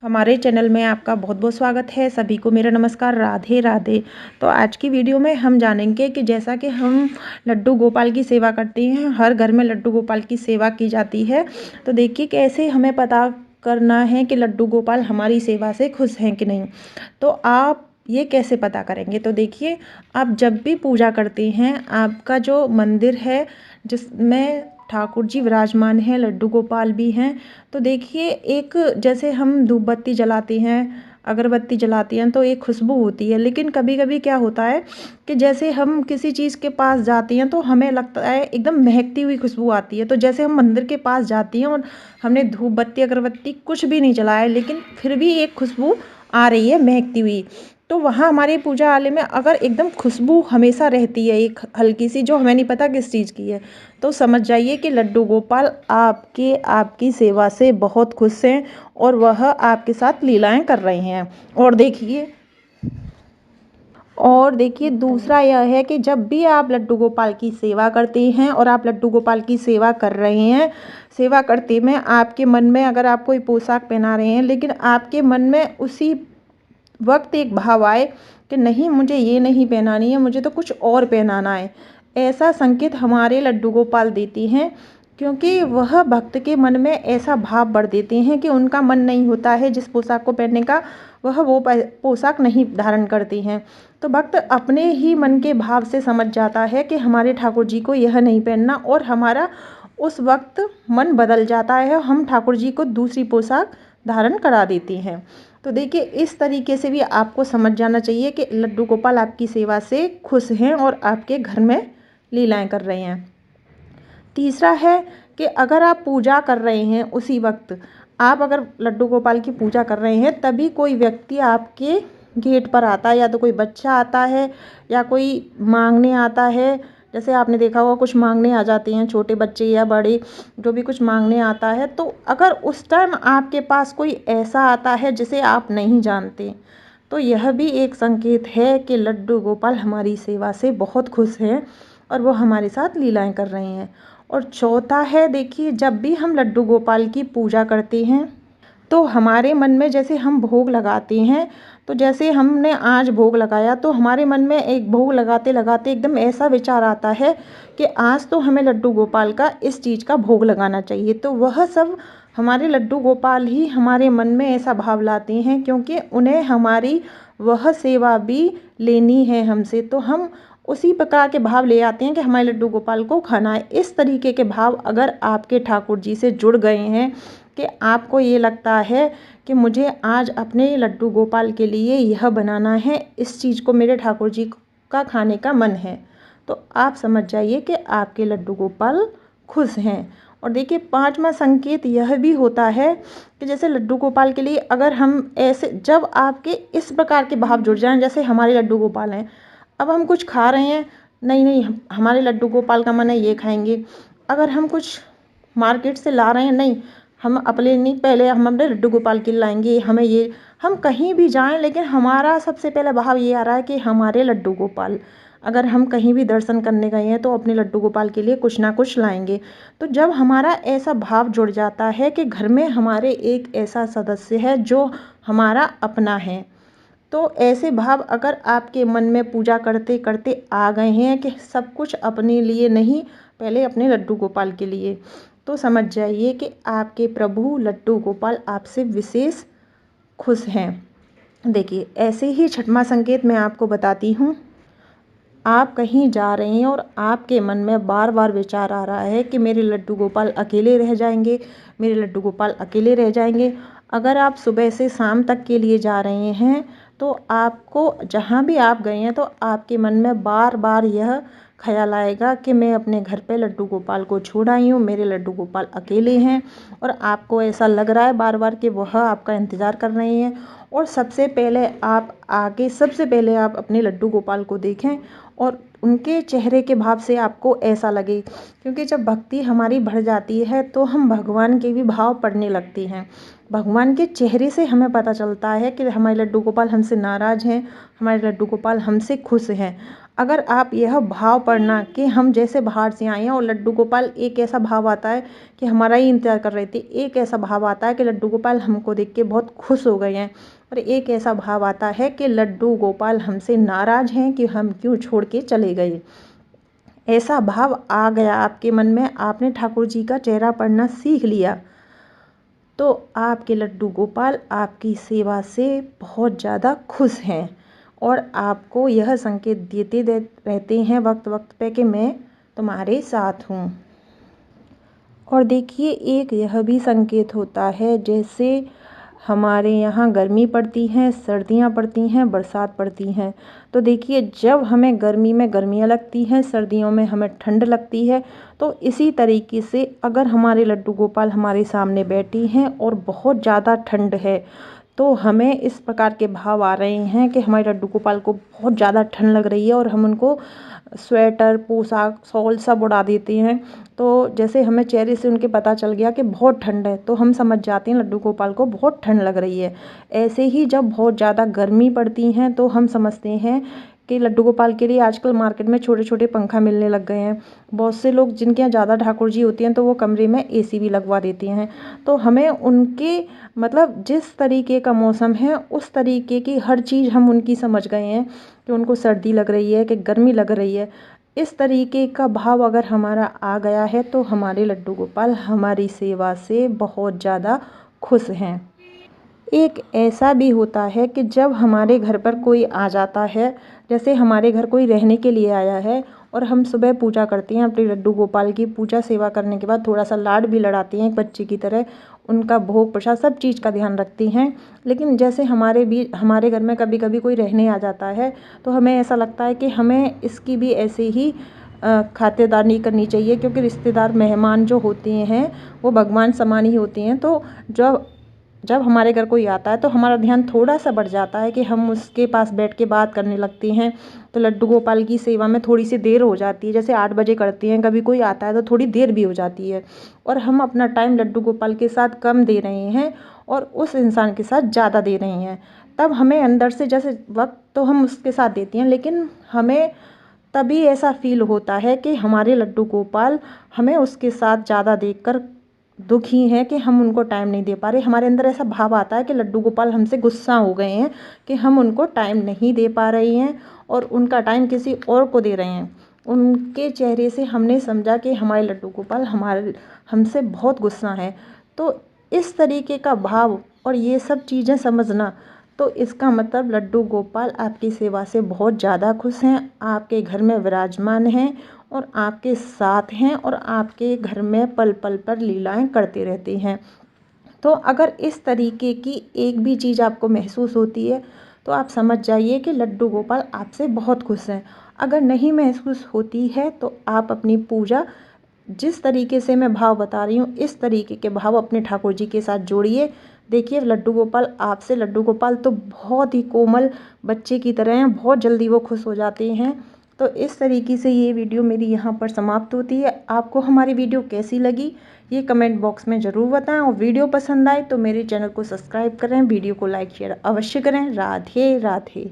हमारे चैनल में आपका बहुत बहुत स्वागत है। सभी को मेरा नमस्कार, राधे राधे। तो आज की वीडियो में हम जानेंगे कि जैसा कि हम लड्डू गोपाल की सेवा करते हैं, हर घर में लड्डू गोपाल की सेवा की जाती है। तो देखिए कैसे हमें पता करना है कि लड्डू गोपाल हमारी सेवा से खुश हैं कि नहीं। तो आप ये कैसे पता करेंगे, तो देखिए आप जब भी पूजा करते हैं, आपका जो मंदिर है जिसमें ठाकुर जी विराजमान हैं, लड्डू गोपाल भी हैं, तो देखिए एक जैसे हम धूप बत्ती जलाते हैं, अगरबत्ती जलाते हैं तो एक खुशबू होती है। लेकिन कभी कभी क्या होता है कि जैसे हम किसी चीज़ के पास जाते हैं तो हमें लगता है एकदम महकती हुई खुशबू आती है। तो जैसे हम मंदिर के पास जाती हैं और हमने धूप बत्ती अगरबत्ती कुछ भी नहीं जलाया, लेकिन फिर भी एक खुशबू आ रही है महकती हुई। तो वहाँ हमारी पूजा वाले में अगर एकदम खुशबू हमेशा रहती है एक हल्की सी, जो हमें नहीं पता किस चीज़ की है, तो समझ जाइए कि लड्डू गोपाल आपकी सेवा से बहुत खुश हैं और वह आपके साथ लीलाएं कर रहे हैं। और देखिए दूसरा यह है कि जब भी आप लड्डू गोपाल की सेवा करते हैं और आप लड्डू गोपाल की सेवा कर रहे हैं, सेवा करते में आपके मन में, अगर आप कोई पोशाक पहना रहे हैं लेकिन आपके मन में उसी वक्त एक भाव आए कि नहीं, मुझे ये नहीं पहनानी है, मुझे तो कुछ और पहनाना है, ऐसा संकेत हमारे लड्डू गोपाल देती हैं। क्योंकि वह भक्त के मन में ऐसा भाव भर देते हैं कि उनका मन नहीं होता है जिस पोशाक को पहनने का, वह वो पोशाक नहीं धारण करती हैं। तो भक्त अपने ही मन के भाव से समझ जाता है कि हमारे ठाकुर जी को यह नहीं पहनना, और हमारा उस वक्त मन बदल जाता है, हम ठाकुर जी को दूसरी पोशाक धारण करा देती हैं। तो देखिए इस तरीके से भी आपको समझ जाना चाहिए कि लड्डू गोपाल आपकी सेवा से खुश हैं और आपके घर में लीलाएं कर रहे हैं। तीसरा है कि अगर आप पूजा कर रहे हैं, उसी वक्त आप अगर लड्डू गोपाल की पूजा कर रहे हैं, तभी कोई व्यक्ति आपके गेट पर आता है, या तो कोई बच्चा आता है या कोई मांगने आता है। जैसे आपने देखा होगा कुछ मांगने आ जाते हैं, छोटे बच्चे या बड़े, जो भी कुछ मांगने आता है। तो अगर उस टाइम आपके पास कोई ऐसा आता है जिसे आप नहीं जानते, तो यह भी एक संकेत है कि लड्डू गोपाल हमारी सेवा से बहुत खुश हैं और वो हमारे साथ लीलाएं कर रहे हैं। और चौथा है, देखिए जब भी हम लड्डू गोपाल की पूजा करते हैं तो हमारे मन में, जैसे हम भोग लगाते हैं, तो जैसे हमने आज भोग लगाया तो हमारे मन में एक भोग लगाते लगाते एकदम ऐसा विचार आता है कि आज तो हमें लड्डू गोपाल का इस चीज़ का भोग लगाना चाहिए। तो वह सब हमारे लड्डू गोपाल ही हमारे मन में ऐसा भाव लाते हैं, क्योंकि उन्हें हमारी वह सेवा भी लेनी है हमसे। तो हम उसी प्रकार के भाव ले आते हैं कि हमारे लड्डू गोपाल को खाना है। इस तरीके के भाव अगर आपके ठाकुर जी से जुड़ गए हैं कि आपको ये लगता है कि मुझे आज अपने लड्डू गोपाल के लिए यह बनाना है, इस चीज़ को मेरे ठाकुर जी का खाने का मन है, तो आप समझ जाइए कि आपके लड्डू गोपाल खुश हैं। और देखिए पांचवा संकेत यह भी होता है कि जैसे लड्डू गोपाल के लिए अगर हम ऐसे, जब आपके इस प्रकार के भाव जुड़ जाएं, जैसे हमारे लड्डू गोपाल हैं, अब हम कुछ खा रहे हैं, नहीं नहीं हमारे लड्डू गोपाल का मन है ये खाएंगे। अगर हम कुछ मार्केट से ला रहे हैं, नहीं हम अपने नहीं, पहले हम अपने लड्डू गोपाल के लाएंगे, हमें ये, हम कहीं भी जाएं लेकिन हमारा सबसे पहला भाव ये आ रहा है कि हमारे लड्डू गोपाल, अगर हम कहीं भी दर्शन करने गए हैं तो अपने लड्डू गोपाल के लिए कुछ ना कुछ लाएंगे। तो जब हमारा ऐसा भाव जुड़ जाता है कि घर में हमारे एक ऐसा सदस्य है जो हमारा अपना है, तो ऐसे भाव अगर आपके मन में पूजा करते करते आ गए हैं कि सब कुछ अपने लिए नहीं, पहले अपने लड्डू गोपाल के लिए, तो समझ जाइए कि आपके प्रभु लड्डू गोपाल आपसे विशेष खुश हैं। देखिए ऐसे ही छठवां संकेत मैं आपको बताती हूँ। आप कहीं जा रहे हैं और आपके मन में बार बार विचार आ रहा है कि मेरे लड्डू गोपाल अकेले रह जाएंगे, मेरे लड्डू गोपाल अकेले रह जाएंगे। अगर आप सुबह से शाम तक के लिए जा रहे हैं तो आपको, जहाँ भी आप गए हैं, तो आपके मन में बार बार यह ख्याल आएगा कि मैं अपने घर पे लड्डू गोपाल को छोड़ आई हूँ, मेरे लड्डू गोपाल अकेले हैं। और आपको ऐसा लग रहा है बार बार कि वह आपका इंतज़ार कर रहे हैं। और सबसे पहले आप अपने लड्डू गोपाल को देखें और उनके चेहरे के भाव से आपको ऐसा लगे, क्योंकि जब भक्ति हमारी बढ़ जाती है तो हम भगवान के भी भाव पढ़ने लगते हैं। भगवान के चेहरे से हमें पता चलता है कि हमारे लड्डू गोपाल हमसे नाराज़ हैं, हमारे लड्डू गोपाल हमसे खुश हैं। अगर आप यह भाव पढ़ना कि हम जैसे बाहर से आए हैं और लड्डू गोपाल, एक ऐसा भाव आता है कि हमारा ही इंतज़ार कर रहे थे, एक ऐसा भाव आता है कि लड्डू गोपाल हमको देख के बहुत खुश हो गए हैं, और एक ऐसा भाव आता है कि लड्डू गोपाल हमसे नाराज़ हैं कि हम क्यों छोड़ के चले गए। ऐसा भाव आ गया आपके मन में, आपने ठाकुर जी का चेहरा पढ़ना सीख लिया, तो आपके लड्डू गोपाल आपकी सेवा से बहुत ज़्यादा खुश हैं और आपको यह संकेत देते रहते हैं वक्त वक्त पे कि मैं तुम्हारे साथ हूँ। और देखिए, एक यह भी संकेत होता है, जैसे हमारे यहाँ गर्मी पड़ती हैं, सर्दियाँ पड़ती हैं, बरसात पड़ती हैं, तो देखिए जब हमें गर्मी में गर्मियाँ लगती हैं, सर्दियों में हमें ठंड लगती है, तो इसी तरीके से अगर हमारे लड्डू गोपाल हमारे सामने बैठी हैं और बहुत ज़्यादा ठंड है, तो हमें इस प्रकार के भाव आ रहे हैं कि हमारे लड्डू गोपाल को बहुत ज़्यादा ठंड लग रही है और हम उनको स्वेटर, पोशाक, शॉल सब उड़ा देते हैं। तो जैसे हमें चेहरे से उनके पता चल गया कि बहुत ठंड है, तो हम समझ जाते हैं लड्डू गोपाल को बहुत ठंड लग रही है। ऐसे ही जब बहुत ज़्यादा गर्मी पड़ती हैं तो हम समझते हैं कि लड्डू गोपाल के लिए आजकल मार्केट में छोटे छोटे पंखा मिलने लग गए हैं। बहुत से लोग जिनके यहाँ ज़्यादा ठाकुर जी होती हैं तो वो कमरे में एसी भी लगवा देते हैं। तो हमें उनके मतलब जिस तरीके का मौसम है उस तरीके की हर चीज़ हम उनकी समझ गए हैं कि उनको सर्दी लग रही है कि गर्मी लग रही है। इस तरीके का भाव अगर हमारा आ गया है तो हमारे लड्डू गोपाल हमारी सेवा से बहुत ज़्यादा खुश हैं। एक ऐसा भी होता है कि जब हमारे घर पर कोई आ जाता है, जैसे हमारे घर कोई रहने के लिए आया है और हम सुबह पूजा करते हैं अपने लड्डू गोपाल की, पूजा सेवा करने के बाद थोड़ा सा लाड भी लड़ाते हैं एक बच्चे की तरह, उनका भोग प्रसाद सब चीज़ का ध्यान रखते हैं। लेकिन जैसे हमारे घर में कभी कभी कोई रहने आ जाता है तो हमें ऐसा लगता है कि हमें इसकी भी ऐसे ही खातिरदारी करनी चाहिए, क्योंकि रिश्तेदार मेहमान जो होते हैं वो भगवान समान ही होते हैं। तो जब जब हमारे घर कोई आता है तो हमारा ध्यान थोड़ा सा बढ़ जाता है कि हम उसके पास बैठ के बात करने लगते हैं। तो लड्डू गोपाल की सेवा में थोड़ी सी देर हो जाती है, जैसे 8 बजे करते हैं, कभी कोई आता है तो थोड़ी देर भी हो जाती है और हम अपना टाइम लड्डू गोपाल के साथ कम दे रहे हैं और उस इंसान के साथ ज़्यादा दे रहे हैं। तब हमें अंदर से जैसे वक्त तो हम उसके साथ देते हैं, लेकिन हमें तभी ऐसा फील होता है कि हमारे लड्डू गोपाल हमें उसके साथ ज़्यादा देखकर दुखी हैं कि हम उनको टाइम नहीं दे पा रहे। हमारे अंदर ऐसा भाव आता है कि लड्डू गोपाल हमसे गुस्सा हो गए हैं कि हम उनको टाइम नहीं दे पा रहे हैं और उनका टाइम किसी और को दे रहे हैं। उनके चेहरे से हमने समझा कि हमारे लड्डू गोपाल हमारे हमसे बहुत गुस्सा है। तो इस तरीके का भाव और ये सब चीज़ें समझना, तो इसका मतलब लड्डू गोपाल आपकी सेवा से बहुत ज़्यादा खुश हैं, आपके घर में विराजमान हैं और आपके साथ हैं और आपके घर में पल पल पर लीलाएं करते रहते हैं। तो अगर इस तरीके की एक भी चीज़ आपको महसूस होती है तो आप समझ जाइए कि लड्डू गोपाल आपसे बहुत खुश हैं। अगर नहीं महसूस होती है तो आप अपनी पूजा जिस तरीके से मैं भाव बता रही हूँ इस तरीके के भाव अपने ठाकुर जी के साथ जोड़िए। देखिए लड्डू गोपाल आपसे, लड्डू गोपाल तो बहुत ही कोमल बच्चे की तरह हैं, बहुत जल्दी वो खुश हो जाते हैं। तो इस तरीके से ये वीडियो मेरी यहाँ पर समाप्त होती है। आपको हमारी वीडियो कैसी लगी ये कमेंट बॉक्स में ज़रूर बताएं और वीडियो पसंद आए तो मेरे चैनल को सब्सक्राइब करें, वीडियो को लाइक शेयर अवश्य करें। राधे राधे।